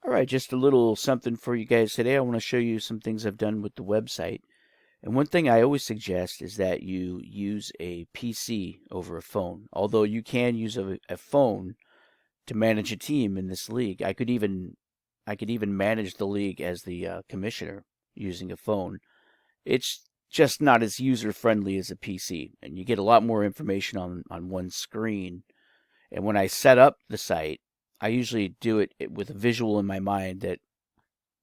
All right, just a little something for you guys today. I want to show you some things I've done with the website. And one thing I always suggest is that you use a PC over a phone. Although you can use a phone to manage a team in this league. I could even manage the league as the commissioner using a phone. It's just not as user friendly as a PC, and you get a lot more information on one screen. And when I set up the site, I usually do it with a visual in my mind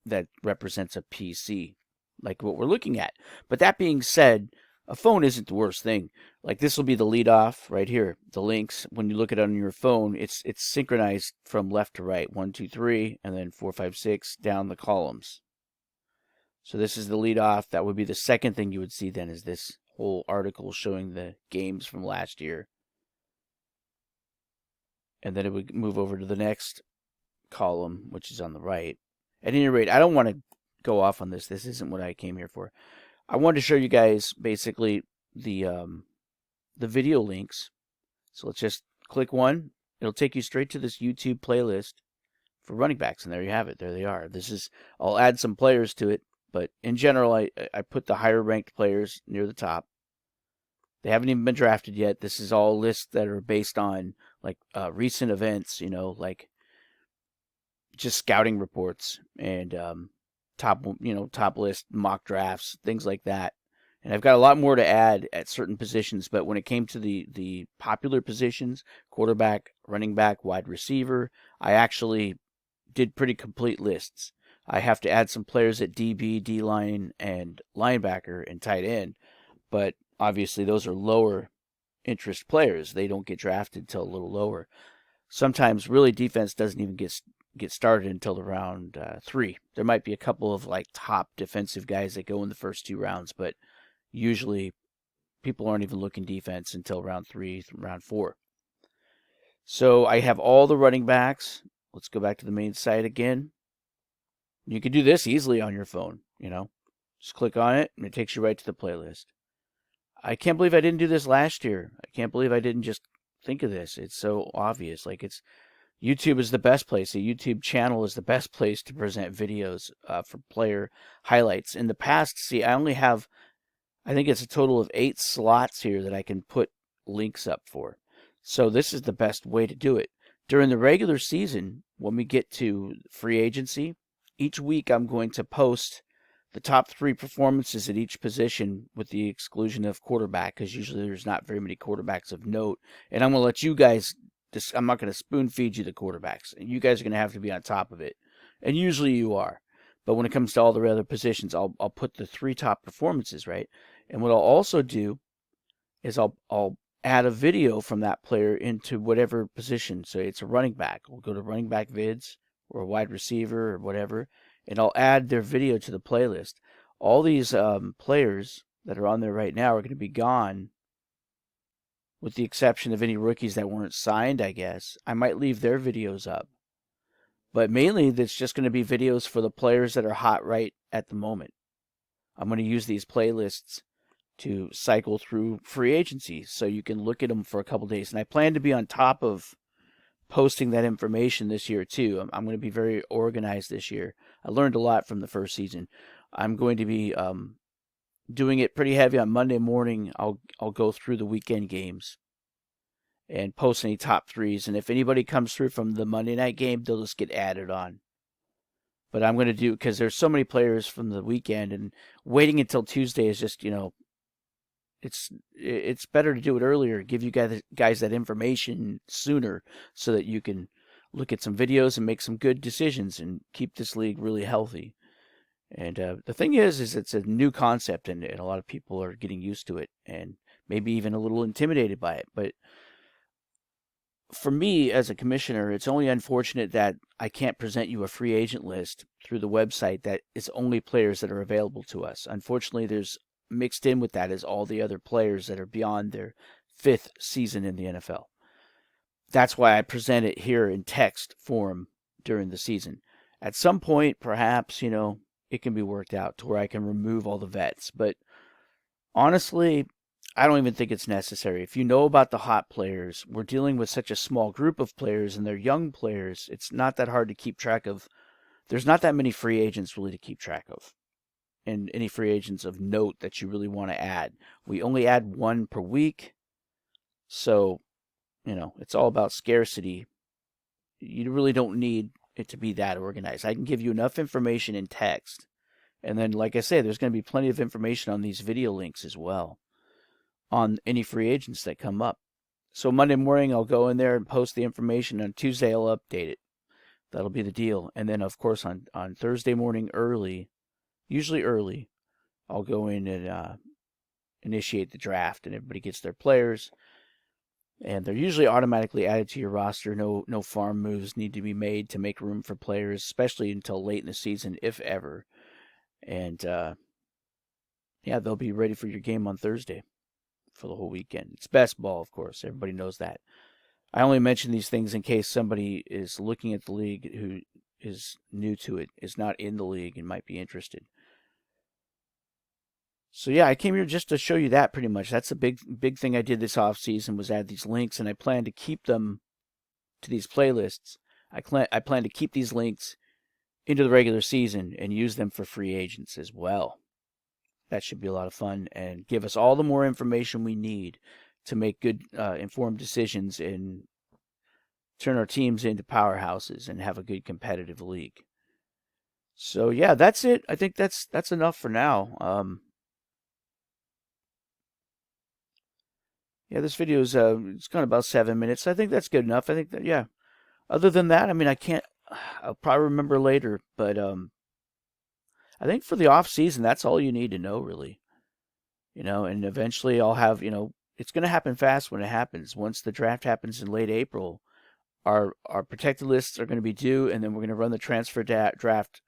that represents a PC, like what we're looking at. But that being said, a phone isn't the worst thing. Like this will be the lead off right here. The links, when you look at it on your phone, it's synchronized from left to right. 1, 2, 3, and then 4, 5, 6 down the columns. So this is the lead off. That would be the second thing you would see then, is this whole article showing the games from last year. And then it would move over to the next column, which is on the right. At any rate, I don't want to go off on this. This isn't what I came here for. I wanted to show you guys basically the video links. So let's just click one. It'll take you straight to this YouTube playlist for running backs, and there you have it. There they are. I'll add some players to it, but in general, I put the higher ranked players near the top. They haven't even been drafted yet. This is all lists that are based on like recent events, like just scouting reports and top list mock drafts, things like that. And I've got a lot more to add at certain positions, but when it came to the popular positions, quarterback, running back, wide receiver, I actually did pretty complete lists. I have to add some players at DB, D-line, and linebacker and tight end, but obviously those are lower interest players. They don't get drafted till a little lower. Sometimes really defense doesn't even get started until around 3. There might be a couple of like top defensive guys that go in the first 2 rounds, but usually people aren't even looking defense until round 3, round 4. So I have all the running backs. Let's go back to the main site again. You can do this easily on your phone, Just click on it and it takes you right to the playlist. I can't believe I didn't do this last year. I can't believe I didn't just think of this. It's so obvious. YouTube is the best place. A YouTube channel is the best place to present videos for player highlights. In the past, I only have, I think it's a total of 8 slots here that I can put links up for. So this is the best way to do it. During the regular season, when we get to free agency, each week I'm going to post the top 3 performances at each position with the exclusion of quarterback, because usually there's not very many quarterbacks of note. And I'm going to let you guys, I'm not going to spoon feed you the quarterbacks. And you guys are going to have to be on top of it. And usually you are. But when it comes to all the other positions, I'll put the 3 top performances, right? And what I'll also do is I'll add a video from that player into whatever position. So it's a running back. We'll go to running back vids or a wide receiver or whatever, and I'll add their video to the playlist. All these players that are on there right now are going to be gone, with the exception of any rookies that weren't signed, I guess. I might leave their videos up. But mainly, it's just going to be videos for the players that are hot right at the moment. I'm going to use these playlists to cycle through free agency so you can look at them for a couple days. And I plan to be on top of posting that information this year too. I'm going to be very organized this year. I learned a lot from the first season. I'm going to be doing it pretty heavy on Monday morning. I'll go through the weekend games and post any top 3s. And if anybody comes through from the Monday night game, they'll just get added on. But I'm going to do, because there's so many players from the weekend, and waiting until Tuesday is just, it's better to do it earlier, give you guys that information sooner so that you can look at some videos and make some good decisions and keep this league really healthy. And the thing is it's a new concept, and a lot of people are getting used to it and maybe even a little intimidated by it. But for me as a commissioner, it's only unfortunate that I can't present you a free agent list through the website that is only players that are available to us. Unfortunately, there's mixed in with that is all the other players that are beyond their 5th season in the NFL. That's why I present it here in text form during the season. At some point, perhaps, it can be worked out to where I can remove all the vets. But honestly, I don't even think it's necessary. If you know about the hot players, we're dealing with such a small group of players and they're young players. It's not that hard to keep track of there's not that many free agents really to keep track of, and any free agents of note that you really want to add. We only add one per week, so it's all about scarcity. You really don't need it to be that organized. I can give you enough information in text, and then, like I say, there's going to be plenty of information on these video links as well on any free agents that come up. So Monday morning, I'll go in there and post the information. On Tuesday, I'll update it. That'll be the deal. And then, of course, on Thursday morning usually early, I'll go in and initiate the draft, and everybody gets their players. And they're usually automatically added to your roster. No farm moves need to be made to make room for players, especially until late in the season, if ever. And, they'll be ready for your game on Thursday for the whole weekend. It's best ball, of course. Everybody knows that. I only mention these things in case somebody is looking at the league who is new to it, is not in the league, and might be interested. So yeah, I came here just to show you that pretty much. That's a big thing I did this off season, was add these links, and I plan to keep them to these playlists. I plan to keep these links into the regular season and use them for free agents as well. That should be a lot of fun and give us all the more information we need to make good informed decisions and turn our teams into powerhouses and have a good competitive league. So yeah, that's it. I think that's enough for now. Yeah, this video is it's gone about 7 minutes. I think that's good enough. I think that, yeah. Other than that, I mean, I'll probably remember later, but I think for the off season, that's all you need to know, really. And eventually I'll have, it's going to happen fast when it happens. Once the draft happens in late April, our protected lists are going to be due, and then we're going to run the transfer draft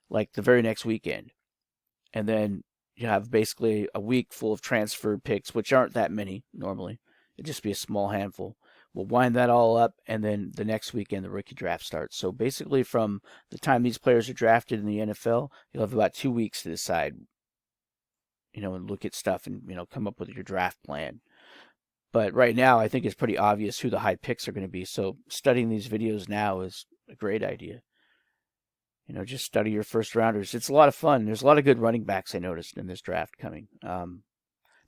like the very next weekend. And then you have basically a week full of transfer picks, which aren't that many normally. It'd just be a small handful. We'll wind that all up, and then the next weekend the rookie draft starts. So basically from the time these players are drafted in the NFL, you'll have about 2 weeks to decide, and look at stuff and, come up with your draft plan. But right now, I think it's pretty obvious who the high picks are going to be. So studying these videos now is a great idea. Just study your first rounders. It's a lot of fun. There's a lot of good running backs I noticed in this draft coming.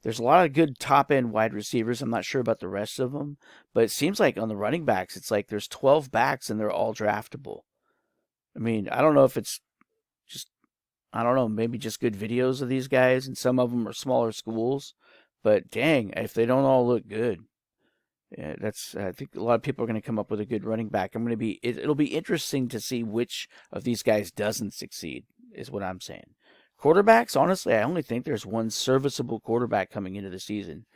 There's a lot of good top-end wide receivers. I'm not sure about the rest of them, but it seems like on the running backs, it's like there's 12 backs and they're all draftable. I mean, I don't know if it's just, maybe just good videos of these guys, and some of them are smaller schools, but dang, if they don't all look good. Yeah, I think a lot of people are going to come up with a good running back. It'll be interesting to see which of these guys doesn't succeed, is what I'm saying. Quarterbacks, honestly, I only think there's one serviceable quarterback coming into the season,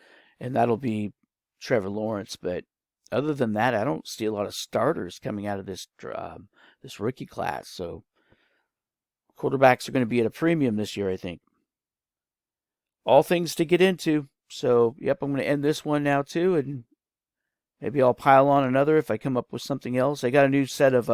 and that'll be Trevor Lawrence. But other than that, I don't see a lot of starters coming out of this rookie class. So quarterbacks are going to be at a premium this year, I think. All things to get into. So, yep, I'm going to end this one now too, and maybe I'll pile on another if I come up with something else. I got a new set of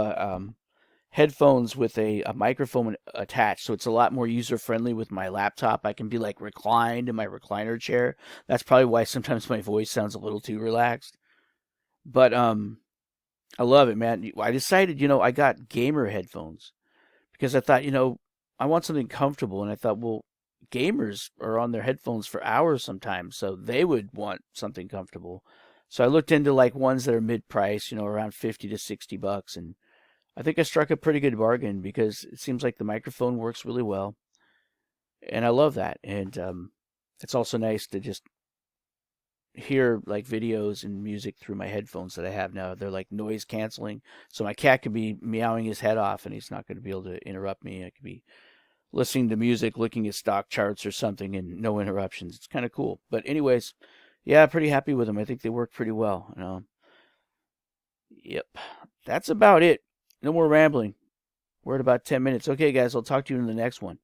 headphones with a microphone attached, so it's a lot more user-friendly with my laptop. I can be like reclined in my recliner chair. That's probably why sometimes my voice sounds a little too relaxed. But I love it, man. I decided, I got gamer headphones because I thought, I want something comfortable, and I thought, well, gamers are on their headphones for hours sometimes, so they would want something comfortable. So I looked into like ones that are mid-price, around $50 to $60, and I think I struck a pretty good bargain because it seems like the microphone works really well, and I love that. And it's also nice to just hear like videos and music through my headphones that I have now. They're like noise canceling, so my cat could be meowing his head off, and he's not going to be able to interrupt me. I could be listening to music, looking at stock charts or something, and no interruptions. It's kind of cool. But anyways, yeah, pretty happy with them. I think they work pretty well. Yep, that's about it. No more rambling. We're at about 10 minutes. Okay, guys, I'll talk to you in the next one.